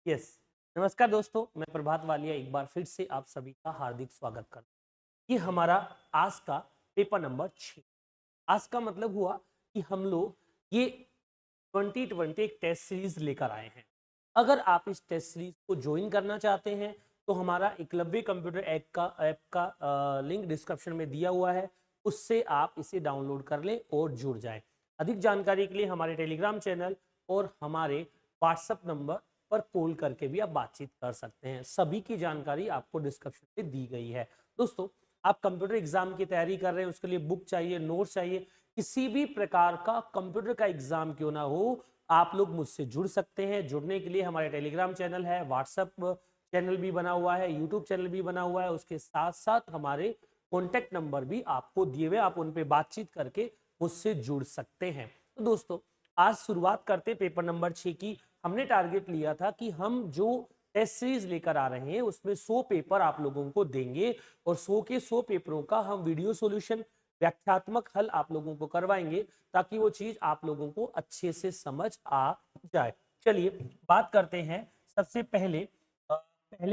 Yes. नमस्कार दोस्तों, मैं प्रभात वालिया एक बार फिर से आप सभी का हार्दिक स्वागत करता हूँ। ये हमारा आज का पेपर नंबर 6। आज का मतलब हुआ कि हम लोग ये 2020 एक टेस्ट सीरीज लेकर आए हैं। अगर आप इस टेस्ट सीरीज को ज्वाइन करना चाहते हैं तो हमारा एकलव्य कंप्यूटर ऐप का लिंक डिस्क्रिप्शन में दिया हुआ है, उससे आप इसे डाउनलोड कर लें और जुड़ जाएं। अधिक जानकारी के लिए हमारे टेलीग्राम चैनल और हमारे व्हाट्सएप नंबर पर कॉल करके भी आप बातचीत कर सकते हैं। सभी की जानकारी आपको डिस्क्रिप्शन में दी गई है। दोस्तों, आप कंप्यूटर एग्जाम की तैयारी कर रहे हैं, उसके लिए बुक चाहिए, नोट्स चाहिए, किसी भी प्रकार का कंप्यूटर का एग्जाम क्यों ना हो, आप लोग मुझसे जुड़ सकते हैं। जुड़ने के लिए हमारे टेलीग्राम चैनल है, व्हाट्सएप चैनल भी बना हुआ है, यूट्यूब चैनल भी बना हुआ है, उसके साथ साथ हमारे कॉन्टेक्ट नंबर भी आपको दिए हुए, आप उन पे बातचीत करके मुझसे जुड़ सकते हैं। तो दोस्तों, आज शुरुआत करते पेपर नंबर 6 की। हमने टारगेट लिया था कि हम जो टेस्ट सीरीज लेकर आ रहे हैं उसमें 100 पेपर आप लोगों को देंगे और 100 के 100 पेपरों का हम वीडियो सॉल्यूशन, व्याख्यात्मक हल आप लोगों को करवाएंगे ताकि वो चीज आप लोगों को अच्छे से समझ आ जाए। चलिए बात करते हैं सबसे पहले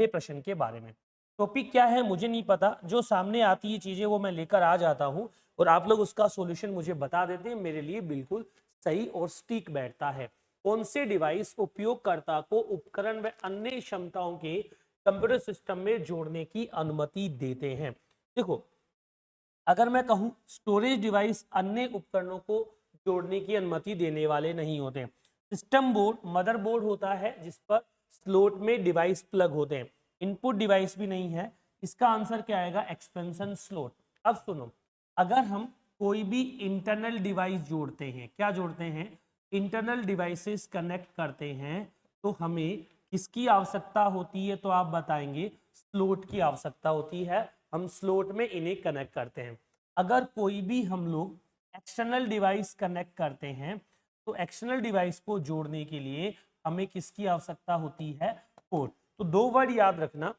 प्रश्न के बारे में। टॉपिक क्या है मुझे नहीं पता, जो सामने आती है चीजें वो मैं लेकर आ जाता हूं और आप लोग उसका सॉल्यूशन मुझे बता देते हैं, मेरे लिए बिल्कुल सही और स्टिक बैठता है। कौन से डिवाइस उपयोगकर्ता को उपकरण व अन्य क्षमताओं के कंप्यूटर सिस्टम में जोड़ने की अनुमति देते हैं? देखो, अगर मैं कहूं स्टोरेज डिवाइस अन्य उपकरणों को जोड़ने की अनुमति देने वाले नहीं होते। सिस्टम बोर्ड मदरबोर्ड होता है जिस पर स्लॉट में डिवाइस प्लग होते हैं। इनपुट डिवाइस भी नहीं है। इसका आंसर क्या आएगा? Expansion slot. अब सुनो, अगर हम कोई भी इंटरनल डिवाइस जोड़ते हैं, क्या जोड़ते हैं? इंटरनल डिवाइसेस कनेक्ट करते हैं, तो हमें किसकी आवश्यकता होती है? तो आप बताएंगे स्लॉट की आवश्यकता होती है। हम स्लॉट में इन्हें कनेक्ट करते हैं। अगर कोई भी हम लोग एक्सटर्नल डिवाइस कनेक्ट करते हैं तो एक्सटर्नल डिवाइस को जोड़ने के लिए हमें किसकी आवश्यकता होती है? पोर्ट। तो दो वर्ड याद रखना,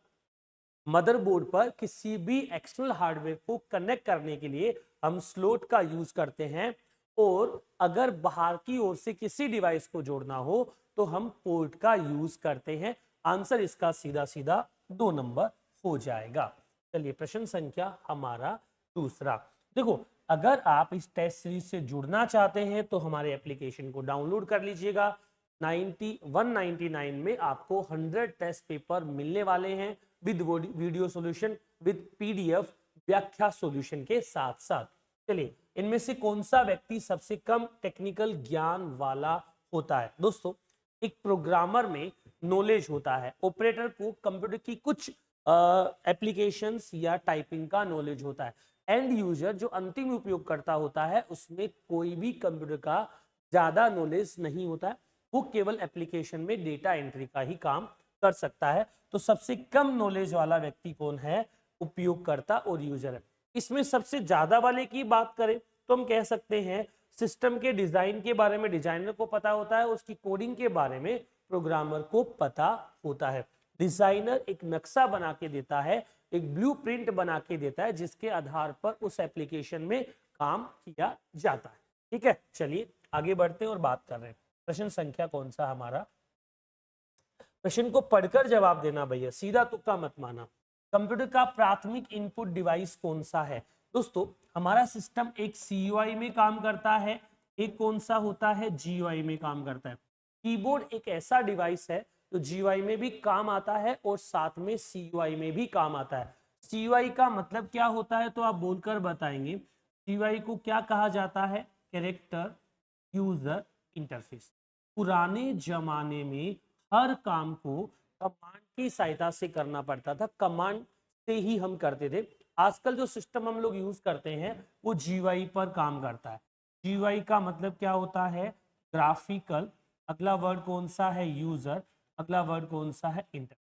मदरबोर्ड पर किसी भी एक्सटर्नल हार्डवेयर को कनेक्ट करने के लिए हम स्लॉट का यूज करते हैं, और अगर बाहर की ओर से किसी डिवाइस को जोड़ना हो तो हम पोर्ट का यूज करते हैं। आंसर इसका सीधा सीधा 2 नंबर हो जाएगा। चलिए प्रश्न संख्या हमारा दूसरा। देखो, अगर आप इस टेस्ट सीरीज से जुड़ना चाहते हैं तो हमारे एप्लीकेशन को डाउनलोड कर लीजिएगा। 199 में आपको 100 टेस्ट पेपर मिलने वाले हैं with video solution, with PDF व्याख्या सॉल्यूशन के साथ साथ। चलिए, इनमें से कौन सा व्यक्ति सबसे कम टेक्निकल ज्ञान वाला होता है? दोस्तों, एक प्रोग्रामर में नॉलेज होता है, ऑपरेटर को कंप्यूटर की कुछ एप्लीकेशंस या टाइपिंग का नॉलेज होता है। एंड यूजर जो अंतिम उपयोगकर्ता होता है उसमें कोई भी कंप्यूटर का ज्यादा नॉलेज नहीं होता है, वो केवल एप्लीकेशन में डेटा एंट्री का ही काम कर सकता है। तो सबसे कम नॉलेज वाला व्यक्ति कौन है? उपयोगकर्ता और यूजर है। इसमें सबसे ज्यादा वाले की बात करें तो हम कह सकते हैं सिस्टम के डिजाइन के बारे में डिजाइनर को पता होता है, उसकी कोडिंग के बारे में प्रोग्रामर को पता होता है। डिजाइनर एक नक्शा बना के देता है, एक ब्लूप्रिंट बना के देता है जिसके आधार पर उस एप्लीकेशन में काम किया जाता है। ठीक है, चलिए आगे बढ़ते हैं और बात कर रहे हैं। प्रश्न संख्या कौन सा हमारा? प्रश्न को पढ़कर जवाब देना भैया, सीधा तुक्का मत माना। कंप्यूटर का प्राथमिक इनपुट डिवाइस कौन सा है? दोस्तों, हमारा सिस्टम एक सीयूआई में काम करता है, एक कौन सा होता है? जीयूआई में काम करता है। कीबोर्ड एक ऐसा डिवाइस है जो जीयूआई में भी काम आता है और साथ में सीयूआई में भी काम आता है। सीयूआई का मतलब क्या होता है तो आप बोलकर बताएंगे। सीयूआई को क्या कहा जाता है? Character user interface. पुराने जमाने में हर काम को कमांड की सहायता से करना पड़ता था, कमांड से ही हम करते थे। आजकल जो सिस्टम हम लोग यूज करते हैं वो जीयूआई पर काम करता है। जीयूआई का मतलब क्या होता है? ग्राफिकल। अगला वर्ड कौन सा है? यूजर। अगला वर्ड कौन सा है? इंटर।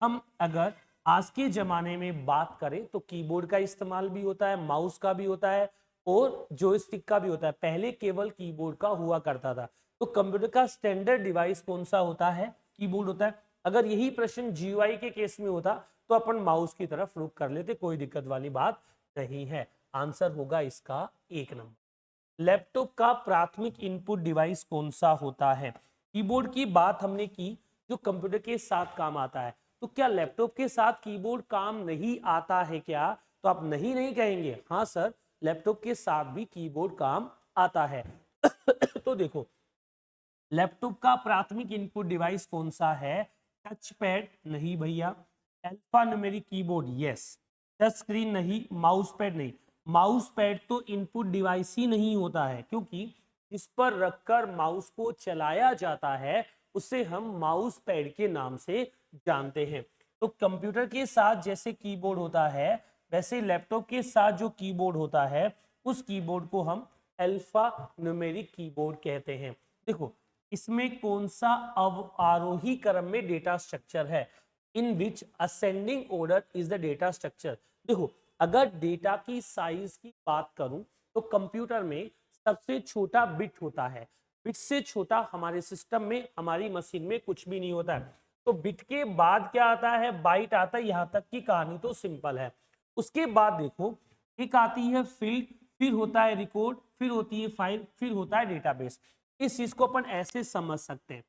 हम अगर आज के जमाने में बात करें तो कीबोर्ड का इस्तेमाल भी होता है, माउस का भी होता है और जॉयस्टिक का भी होता है। पहले केवल कीबोर्ड का हुआ करता था। तो कंप्यूटर का स्टैंडर्ड डिवाइस कौन सा होता है? कीबोर्ड होता है। अगर यही प्रश्न जीयूआई के केस में होता तो अपन माउस की तरफ रुख कर लेते, कोई दिक्कत वाली बात नहीं है। आंसर होगा इसका 1 नंबर। लैपटॉप का प्राथमिक इनपुट डिवाइस कौन सा होता है? कीबोर्ड की बात हमने की जो कंप्यूटर के साथ काम आता है। तो क्या लैपटॉप के साथ कीबोर्ड काम नहीं आता है क्या? तो आप नहीं नहीं कहेंगे, हाँ सर लैपटॉप के साथ भी कीबोर्ड काम आता है। तो देखो लैपटॉप का प्राथमिक इनपुट डिवाइस कौन सा है? टच पैड नहीं भैया, alpha numeric keyboard yes, touch screen नहीं, माउस पैड नहीं। माउस पैड तो इनपुट डिवाइस ही नहीं होता है, क्योंकि इस पर रखकर माउस को चलाया जाता है, उसे हम माउस पैड के नाम से जानते हैं। तो कंप्यूटर के साथ जैसे कीबोर्ड होता है, वैसे लैपटॉप के साथ जो कीबोर्ड होता है उस कीबोर्ड को हम अल्फा न्यूमेरिक कीबोर्ड कहते हैं। देखो इसमें कौन सा आरोही क्रम में डेटा स्ट्रक्चर है? In which ascending order is the data structure. देखो अगर डेटा की साइज की बात करूं तो कंप्यूटर में सबसे छोटा बिट होता है, बिट से छोटा हमारे सिस्टम में, हमारी मशीन में कुछ भी नहीं होता है। तो बिट के बाद क्या आता है? बाइट आता है। यहां तक की कहानी तो सिंपल है। उसके बाद देखो एक आती है फील्ड, फिर होता है रिकॉर्ड, फिर होती है फाइल, फिर होता है डेटाबेस। इस चीज को अपन ऐसे समझ सकते हैं,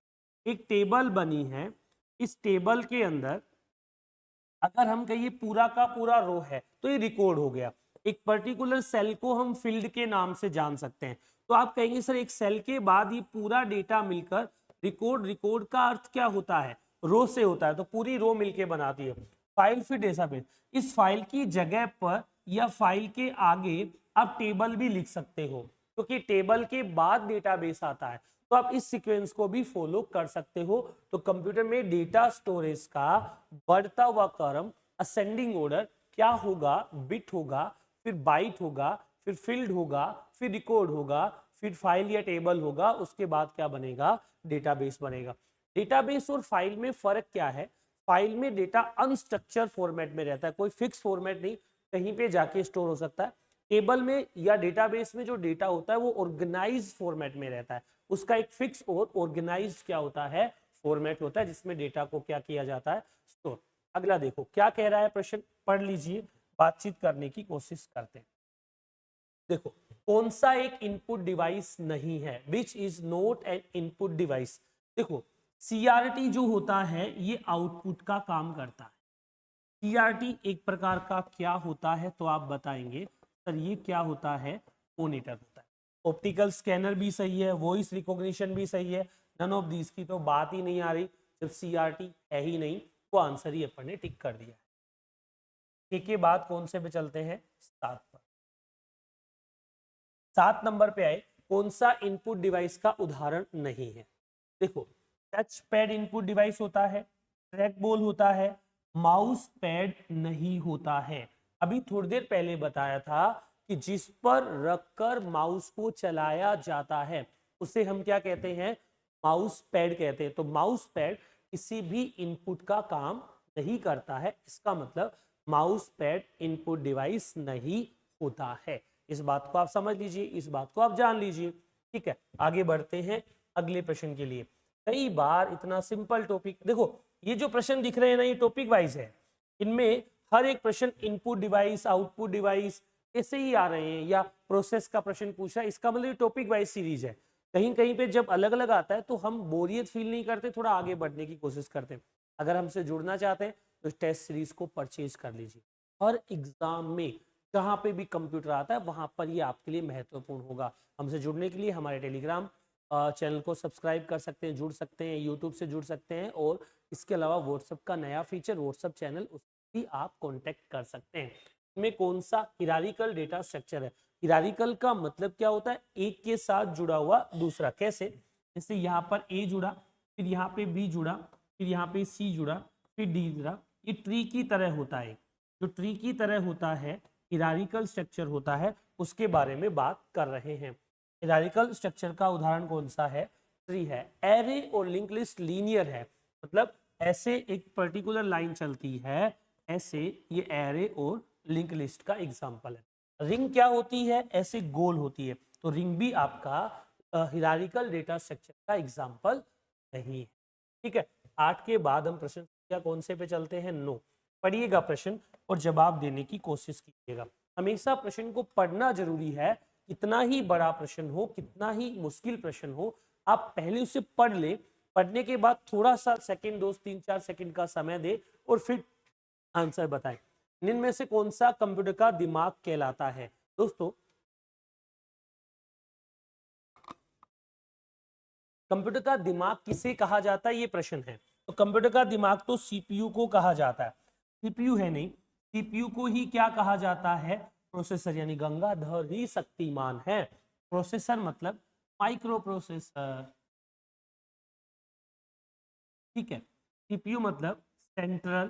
एक टेबल बनी है, इस टेबल के अंदर अगर हम कहिए पूरा का पूरा रो है तो ये रिकॉर्ड हो गया। एक पर्टिकुलर सेल को हम फील्ड के नाम से जान सकते हैं। तो आप कहेंगे सर एक सेल के बाद ये पूरा डेटा मिलकर रिकॉर्ड, रिकॉर्ड का अर्थ क्या होता है? रो से होता है, तो पूरी रो मिलके बनाती है। फाइल फिर डेटाबेस, इस फाइल की जगह पर या फाइल के आगे आप टेबल भी लिख सकते हो, क्योंकि टेबल के बाद डेटाबेस आता है। तो आप इस सीक्वेंस को भी फॉलो कर सकते हो। तो कंप्यूटर में डेटा स्टोरेज का बढ़ता हुआ क्रम असेंडिंग ऑर्डर क्या होगा? बिट होगा, फिर बाइट होगा, फिर फील्ड होगा, फिर रिकॉर्ड होगा, फिर फाइल या टेबल होगा, उसके बाद क्या बनेगा? डेटाबेस बनेगा। डेटाबेस और फाइल में फर्क क्या है? फाइल में डेटा अनस्ट्रक्चर फॉर्मेट में रहता है, कोई फिक्स फॉर्मेट नहीं, कहीं पे जाके स्टोर हो सकता है। टेबल में या डेटाबेस में जो डेटा होता है वो ऑर्गेनाइज फॉर्मेट में रहता है, उसका एक फिक्स और ऑर्गेनाइज क्या होता है? फॉर्मेट होता है, जिसमें डेटा को क्या किया जाता है? स्टोर। अगला देखो क्या कह रहा है प्रश्न, पढ़ लीजिए, बातचीत करने की कोशिश करते हैं। देखो कौन सा एक इनपुट डिवाइस नहीं है? Which is not an input device. देखो सीआरटी जो होता है ये आउटपुट का काम करता है। सीआरटी एक प्रकार का क्या होता है तो आप बताएंगे सर ये क्या होता है? मॉनिटर होता है। ऑप्टिकल स्कैनर भी सही है, वॉइस रिकॉग्निशन भी सही है, नन ऑफ दिस की तो बात ही नहीं आ रही। जब सीआरटी है ही नहीं तो आंसर ही अपन ने टिक कर दिया है। के बाद कौन से पे चलते हैं? 7 पर। 7 नंबर पे आए, कौन सा इनपुट डिवाइस का उदाहरण नहीं है? देखो टच पैड इनपुट डिवाइस होता है, ट्रैक बॉल होता है, माउस पैड नहीं होता है। अभी थोड़ी देर पहले बताया था कि जिस पर रखकर माउस को चलाया जाता है उसे हम क्या कहते हैं? माउस पैड कहते हैं। तो माउस पैड किसी भी इनपुट का काम नहीं करता है, इसका मतलब माउस पैड इनपुट डिवाइस नहीं होता है। इस बात को आप समझ लीजिए, इस बात को आप जान लीजिए। ठीक है, आगे बढ़ते हैं अगले प्रश्न के लिए। कई बार इतना सिंपल टॉपिक, देखो ये जो प्रश्न दिख रहे हैं ना ये टॉपिक वाइज है, इनमें हर एक प्रश्न इनपुट डिवाइस, आउटपुट डिवाइस ऐसे ही आ रहे हैं, या प्रोसेस का प्रश्न पूछा, इसका मतलब टॉपिक वाइज सीरीज है। कहीं कहीं पे जब अलग अलग आता है तो हम बोरियत फील नहीं करते, थोड़ा आगे बढ़ने की कोशिश करते हैं। अगर हमसे जुड़ना चाहते हैं तो टेस्ट सीरीज को परचेज कर लीजिए। हर एग्जाम में जहाँ पे भी कंप्यूटर आता है वहां पर ये आपके लिए महत्वपूर्ण होगा। हमसे जुड़ने के लिए हमारे टेलीग्राम चैनल को सब्सक्राइब कर सकते हैं, जुड़ सकते हैं, यूट्यूब से जुड़ सकते हैं, और इसके अलावा व्हाट्सएप का नया फीचर व्हाट्सएप चैनल, उस भी आप कांटेक्ट कर सकते हैं। में कौन सा हिरारिकल डेटा स्ट्रक्चर है? हिरारिकल का मतलब क्या होता है? एक के साथ जुड़ा हुआ दूसरा। कैसे? जैसे यहाँ पर ए जुड़ा, फिर यहाँ पे बी जुड़ा, फिर यहाँ पे सी जुड़ा, फिर डी जुड़ा, ये ट्री की तरह होता है। जो ट्री की तरह होता है हिरारिकल स्ट्रक्चर होता है, उसके बारे में बात कर रहे हैं। हिरारिकल स्ट्रक्चर का उदाहरण कौन सा है? ट्री है। एरे और लिंक लिस्ट लीनियर है, मतलब ऐसे एक पर्टिकुलर लाइन चलती है, ऐसे ये एरे और लिंक लिस्ट का एग्जांपल है। रिंग क्या होती है? ऐसे गोल होती है, तो रिंग भी आपका हिरारिकल डेटा स्ट्रक्चर का एग्जांपल नहीं है। ठीक है, 8 के बाद हम प्रश्न क्या कौन से पे चलते हैं? 9। पढ़िएगा प्रश्न और जवाब देने की कोशिश कीजिएगा। हमेशा प्रश्न को पढ़ना जरूरी है, कितना ही बड़ा प्रश्न हो, कितना ही मुश्किल प्रश्न हो, आप पहले उसे पढ़ ले, पढ़ने के बाद थोड़ा सा सेकंड, 2-3-4 सेकंड का समय दे और फिर आंसर बताएं। निम्न में से कौन सा कंप्यूटर का दिमाग कहलाता है? दोस्तों, कंप्यूटर का दिमाग किसे कहा जाता है, ये प्रश्न है। तो कंप्यूटर का दिमाग तो सीपीयू को कहा जाता है। सीपीयू है नहीं, सीपीयू को ही क्या कहा जाता है? प्रोसेसर, यानी गंगाधर ही शक्तिमान है। प्रोसेसर मतलब माइक्रो प्रोसेसर, ठीक है। सीपीयू मतलब सेंट्रल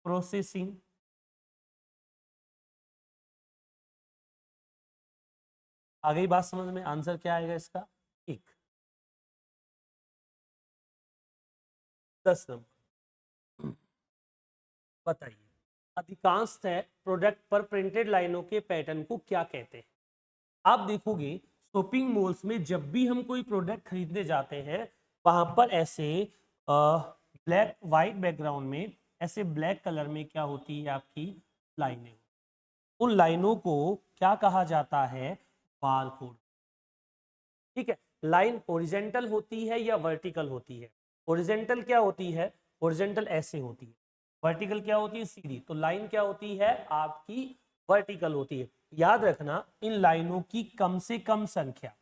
प्रोसेसिंग आ गई बात समझ में? आंसर क्या आएगा इसका? एक। 10 नंबर। बताइए, अधिकांश प्रोडक्ट पर प्रिंटेड लाइनों के पैटर्न को क्या कहते हैं? आप देखोगे शॉपिंग मॉल्स में जब भी हम कोई प्रोडक्ट खरीदने जाते हैं, वहां पर ऐसे ब्लैक वाइट बैकग्राउंड में ऐसे ब्लैक कलर में क्या होती है? आपकी लाइनें। उन लाइनों को क्या कहा जाता है? बारकोड, ठीक है। लाइन हॉरिजेंटल होती है या वर्टिकल होती है? हॉरिजेंटल क्या होती है? हॉरिजेंटल ऐसे होती है। वर्टिकल क्या होती है? सीधी। तो लाइन क्या होती है? आपकी वर्टिकल होती है। याद रखना, इन लाइनों की कम से कम संख्या,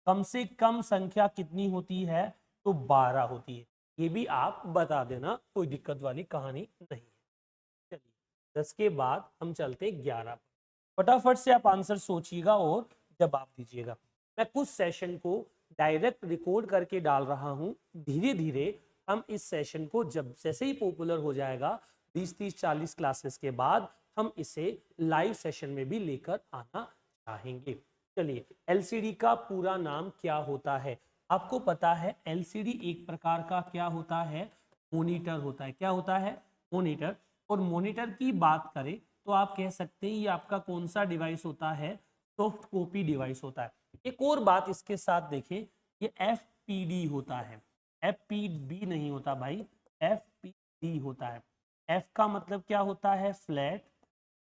कम से कम संख्या कितनी होती है? तो 12 होती है। ये भी आप बता देना, कोई दिक्कत वाली कहानी नहीं है। चलिए, 10 के बाद हम चलते 11 पर। फटाफट से आप आंसर सोचिएगा और जवाब दीजिएगा। मैं कुछ सेशन को डायरेक्ट रिकॉर्ड करके डाल रहा हूं। धीरे धीरे हम इस सेशन को, जब जैसे ही पॉपुलर हो जाएगा 20-30-40 क्लासेस के बाद, हम इसे लाइव सेशन में भी लेकर आना चाहेंगे। चलिए, एलसीडी का पूरा नाम क्या होता है? आपको पता है एलसीडी एक प्रकार का क्या होता है? मॉनिटर होता है। क्या होता है? मॉनिटर। और मॉनिटर की बात करें तो आप कह सकते हैं ये आपका कौन सा डिवाइस होता है? सॉफ्ट कॉपी डिवाइस होता है। एक और बात इसके साथ देखें, ये एफपीडी होता है। एफपीडी नहीं होता भाई, एफपीडी होता है। एफ का मतलब क्या होता है? फ्लैट।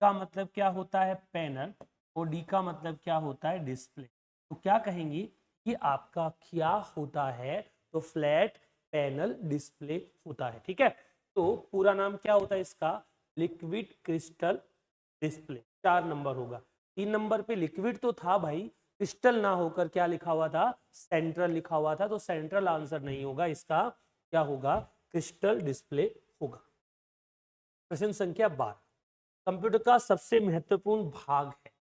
का मतलब क्या होता है? पैनल। और डी का मतलब क्या होता है? डिस्प्ले। तो क्या कहेंगे कि आपका क्या होता है? तो फ्लैट पैनल डिस्प्ले होता है, ठीक है। तो पूरा नाम क्या होता है इसका? Liquid crystal display. 4 नंबर होगा। 3 नंबर पे लिक्विड तो था भाई, क्रिस्टल ना होकर क्या लिखा हुआ था? सेंट्रल लिखा हुआ था। तो सेंट्रल आंसर नहीं होगा इसका, क्या होगा? क्रिस्टल डिस्प्ले होगा। प्रश्न संख्या 12, कंप्यूटर का सबसे महत्वपूर्ण भाग है।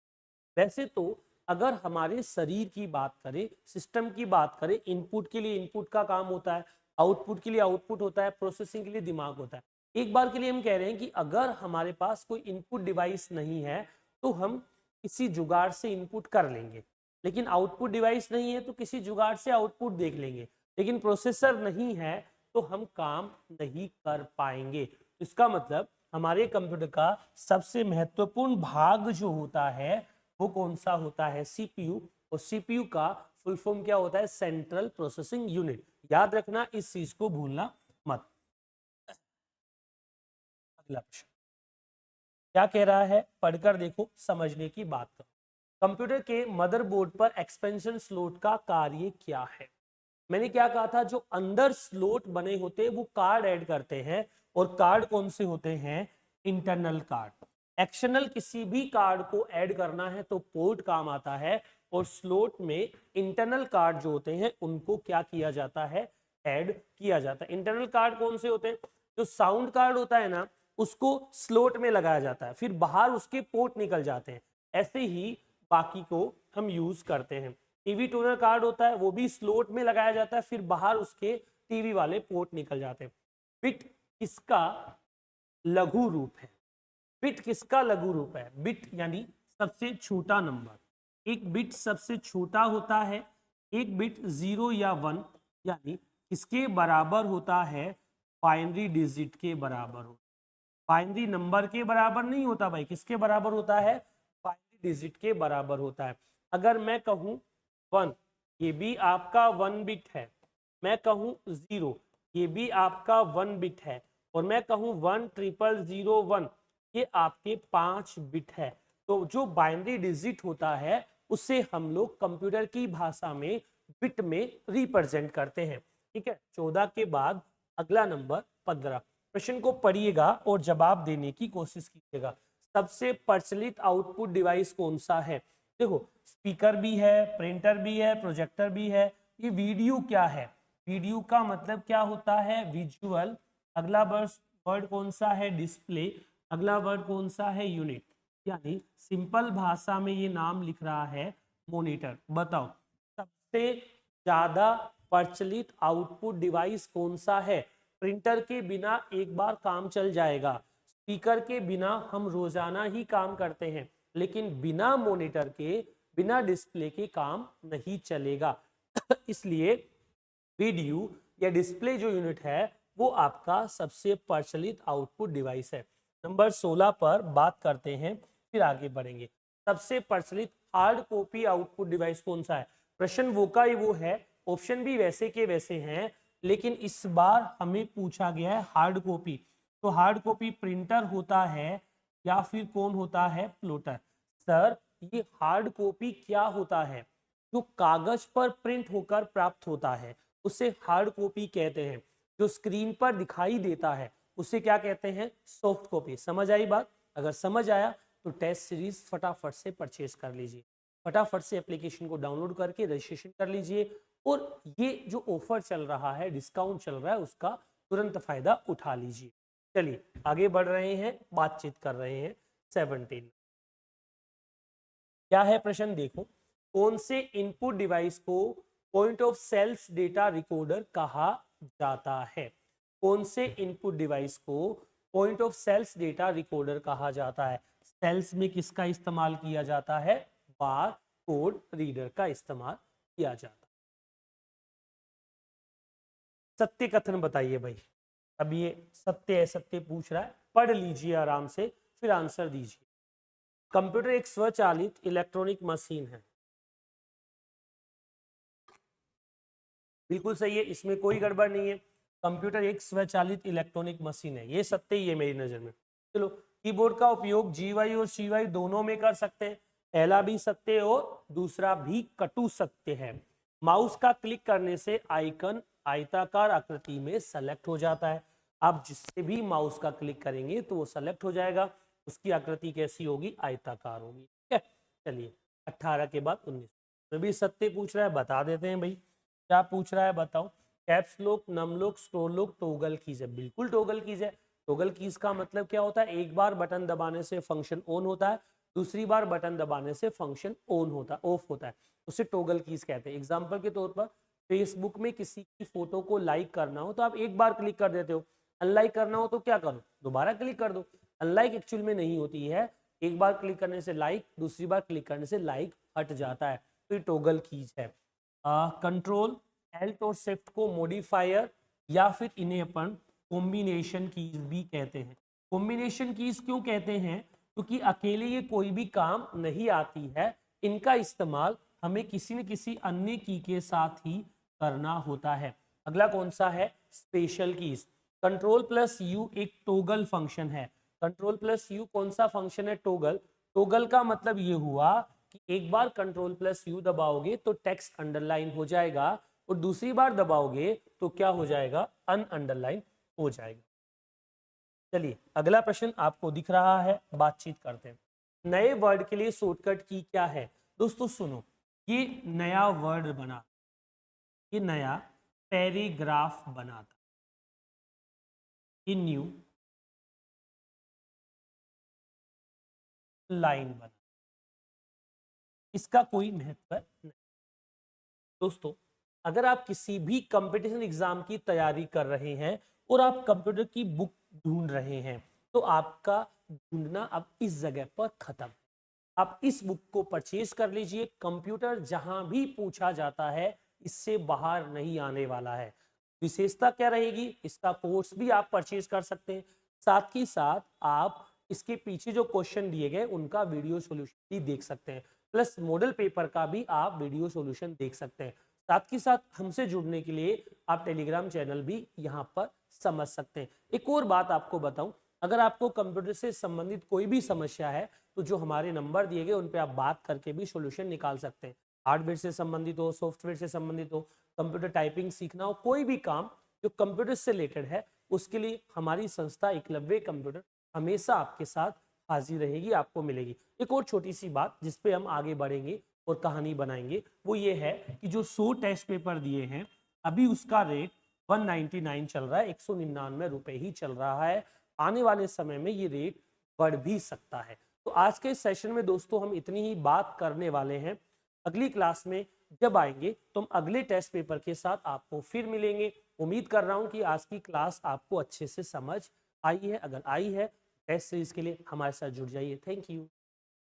वैसे तो अगर हमारे शरीर की बात करें, सिस्टम की बात करें, इनपुट के लिए इनपुट का काम होता है, आउटपुट के लिए आउटपुट होता है, प्रोसेसिंग के लिए दिमाग होता है। एक बार के लिए हम कह रहे हैं कि अगर हमारे पास कोई इनपुट डिवाइस नहीं है तो हम किसी जुगाड़ से इनपुट कर लेंगे, लेकिन आउटपुट डिवाइस नहीं है तो किसी जुगाड़ से आउटपुट देख लेंगे, लेकिन प्रोसेसर नहीं है तो हम काम नहीं कर पाएंगे। इसका मतलब हमारे कंप्यूटर का सबसे महत्वपूर्ण भाग जो होता है वो कौन सा होता है? सीपीयू। और सीपीयू का फुल फॉर्म क्या होता है? Central processing unit. याद रखना, इस चीज को भूलना मत। अगला प्रश्न क्या कह रहा है? पढ़कर देखो, समझने की बात करो। कंप्यूटर के मदरबोर्ड पर एक्सपेंशन स्लॉट का कार्य क्या है? मैंने क्या कहा था? जो अंदर स्लॉट बने होते हैं वो कार्ड ऐड करते हैं। और कार्ड कौन से होते हैं? Internal card. एक्सटर्नल किसी भी कार्ड को ऐड करना है तो पोर्ट काम आता है, और स्लॉट में इंटरनल कार्ड जो होते हैं उनको क्या किया जाता है? ऐड किया जाता है। इंटरनल कार्ड कौन से होते हैं? जो साउंड कार्ड होता है ना, उसको स्लॉट में लगाया जाता है, फिर बाहर उसके पोर्ट निकल जाते हैं। ऐसे ही बाकी को हम यूज करते हैं। टीवी टूनर कार्ड होता है, वो भी स्लॉट में लगाया जाता है, फिर बाहर उसके टीवी वाले पोर्ट निकल जाते हैं। बिट किसका लघु रूप है? बिट किसका लघु रूप है? बिट यानी सबसे छोटा नंबर। एक बिट सबसे छोटा होता है। एक बिट 0 या 1 यानी किसके बराबर होता है? बाइनरी डिजिट के बराबर होता है। बाइनरी नंबर के बराबर नहीं होता भाई, किसके बराबर होता है? बाइनरी डिजिट के बराबर होता है। अगर मैं कहूं 1, ये भी आपका 1 बिट है। मैं कहूं 0, ये भी आपका 1 बिट है। और मैं कहूं 10001, ये आपके 5 बिट है। तो जो बाइनरी डिजिट होता है उसे हम लोग कंप्यूटर की भाषा में बिट में रिप्रेजेंट करते हैं। ठीक है, 14 के बाद अगला नंबर 15। प्रश्न को पढ़िएगा और जवाब देने की कोशिश कीजिएगा। सबसे प्रचलित आउटपुट डिवाइस कौन सा है? देखो, स्पीकर भी है, प्रिंटर भी है, प्रोजेक्टर भी है। ये वीडियो क्या है? वीडियो का मतलब क्या होता है? विजुअल। अगला वर्ड कौन सा है? डिस्प्ले। अगला वर्ड कौन सा है? यूनिट। यानी सिंपल भाषा में ये नाम लिख रहा है मॉनिटर। बताओ, सबसे ज्यादा प्रचलित आउटपुट डिवाइस कौन सा है? प्रिंटर के बिना एक बार काम चल जाएगा, स्पीकर के बिना हम रोजाना ही काम करते हैं, लेकिन बिना मॉनिटर के, बिना डिस्प्ले के काम नहीं चलेगा। इसलिए वीडियो या डिस्प्ले जो यूनिट है वो आपका सबसे प्रचलित आउटपुट डिवाइस है। नंबर 16 पर बात करते हैं, फिर आगे बढ़ेंगे। सबसे प्रचलित हार्ड कॉपी आउटपुट डिवाइस कौन सा है? प्रश्न वो का ही वो है, ऑप्शन भी वैसे के वैसे हैं, लेकिन इस बार हमें पूछा गया है हार्ड कॉपी। तो हार्ड कॉपी प्रिंटर होता है या फिर कौन होता है? प्लॉटर। सर, ये हार्ड कॉपी क्या होता है? जो कागज पर प्रिंट होकर प्राप्त होता है उसे हार्ड कॉपी कहते हैं। जो स्क्रीन पर दिखाई देता है उसे क्या कहते हैं? Soft copy. समझ आई बात? अगर समझ आया तो टेस्ट सीरीज फटाफट से परचेज कर लीजिए, फटाफट से एप्लीकेशन को डाउनलोड करके रजिस्ट्रेशन कर लीजिए, और ये जो ऑफर चल रहा है, डिस्काउंट चल रहा है, उसका तुरंत फायदा उठा लीजिए। चलिए आगे बढ़ रहे हैं, बातचीत कर रहे हैं 17। क्या है प्रश्न? देखो, कौन से इनपुट डिवाइस को point of sales data recorder कहा जाता है? कौन से इनपुट डिवाइस को point of sales data recorder कहा जाता है? सेल्स में किसका इस्तेमाल किया जाता है? बार कोड रीडर का इस्तेमाल किया जाता है। सत्य कथन बताइए भाई। अब ये सत्य असत्य पूछ रहा है, पढ़ लीजिए आराम से, फिर आंसर दीजिए। कंप्यूटर एक स्वचालित इलेक्ट्रॉनिक मशीन है। बिल्कुल सही है, इसमें कोई गड़बड़ नहीं है। कंप्यूटर एक स्वचालित इलेक्ट्रॉनिक मशीन है, ये सत्य ही है मेरी नजर में। चलो, कीबोर्ड का उपयोग जीवाई और सीवाई दोनों में कर सकते हैं। पहला भी सत्य और दूसरा भी कटु सत्य है। माउस का क्लिक करने से आइकन आयताकार आकृति में सेलेक्ट हो जाता है। आप जिससे भी माउस का क्लिक करेंगे तो वो सेलेक्ट हो जाएगा, उसकी आकृति कैसी होगी? आयताकार होगी। ठीक है, चलिए 18 के बाद 19 में भी सत्य पूछ रहा है, बता देते हैं भाई। क्या पूछ रहा है बताओ? Caps lock, num lock, scroll lock, toggle keys है। बिल्कुल टॉगल कीज है। टॉगल कीज का मतलब क्या होता है? एक बार बटन दबाने से फंक्शन ऑन होता है, दूसरी बार बटन दबाने से फंक्शन ऑन होता ऑफ होता है, उसे टॉगल कीज कहते हैं। एग्जांपल के तौर पर फेसबुक में किसी की फोटो को लाइक करना हो तो आप एक बार क्लिक कर देते हो, अनलाइक करना हो तो क्या करो? दोबारा क्लिक कर दो। अनलाइक एक्चुअल में नहीं होती है, एक बार क्लिक करने से लाइक, दूसरी बार क्लिक करने से लाइक हट जाता है, तो ये टॉगल कीज है। कंट्रोल, एल्ट और शिफ्ट को मॉडिफायर या फिर इन्हें अपन कॉम्बिनेशन कीज भी कहते हैं। कॉम्बिनेशन कीज क्यों कहते हैं? क्योंकि अकेले ये कोई भी काम नहीं आती है, इनका इस्तेमाल हमें किसी न किसी अन्य की के साथ ही करना होता है। अगला कौन सा है? Special keys. Control plus you एक टॉगल फंक्शन है। कंट्रोल प्लस यू कौन सा फंक्शन है? टॉगल। टॉगल का मतलब ये हुआ कि एक बार कंट्रोल प्लस यू दबाओगे तो टेक्स्ट अंडरलाइन हो जाएगा, और दूसरी बार दबाओगे तो क्या हो जाएगा? अन अंडरलाइन हो जाएगा। चलिए अगला प्रश्न आपको दिख रहा है, बातचीत करते हैं। नए वर्ड के लिए शॉर्टकट की क्या है? दोस्तों सुनो, ये नया वर्ड बना, ये नया पैराग्राफ बनाता, ये न्यू लाइन बना, इसका कोई महत्व नहीं। दोस्तों, अगर आप किसी भी कंपटीशन एग्जाम की तैयारी कर रहे हैं और आप कंप्यूटर की बुक ढूंढ रहे हैं, तो आपका ढूंढना अब इस जगह पर खत्म। आप इस बुक को परचेज कर लीजिए। कंप्यूटर जहां भी पूछा जाता है इससे बाहर नहीं आने वाला है। विशेषता क्या रहेगी? इसका कोर्स भी आप परचेज कर सकते हैं, साथ ही साथ आप इसके पीछे जो क्वेश्चन दिए गए उनका वीडियो सॉल्यूशन भी देख सकते हैं, प्लस मॉडल पेपर का भी आप वीडियो सॉल्यूशन देख सकते हैं। साथ ही साथ हमसे जुड़ने के लिए आप टेलीग्राम चैनल भी यहाँ पर समझ सकते हैं। एक और बात आपको बताऊं, अगर आपको कंप्यूटर से संबंधित कोई भी समस्या है तो जो हमारे नंबर दिए गए उन पे आप बात करके भी सॉल्यूशन निकाल सकते हैं। हार्डवेयर से संबंधित हो, सॉफ्टवेयर से संबंधित हो, कंप्यूटर टाइपिंग सीखना हो, कोई भी काम जो कंप्यूटर से रिलेटेड है, उसके लिए हमारी संस्था एकलव्य कंप्यूटर हमेशा आपके साथ हाजिर रहेगी, आपको मिलेगी। एक और छोटी सी बात जिस पे हम आगे बढ़ेंगे और कहानी बनाएंगे, वो ये है कि जो 100 टेस्ट पेपर दिए हैं, अभी उसका रेट 199 चल रहा है, 199 रुपए ही चल रहा है। आने वाले समय में ये रेट बढ़ भी सकता है। तो आज के सेशन में दोस्तों हम इतनी ही बात करने वाले हैं। अगली क्लास में जब आएंगे तो हम अगले टेस्ट पेपर के साथ आपको फिर मिलेंगे। उम्मीद कर रहा हूं कि आज की क्लास आपको अच्छे से समझ आई है। अगर आई है, टेस्ट सीरीज के लिए हमारे साथ जुड़ जाइए। Thank you.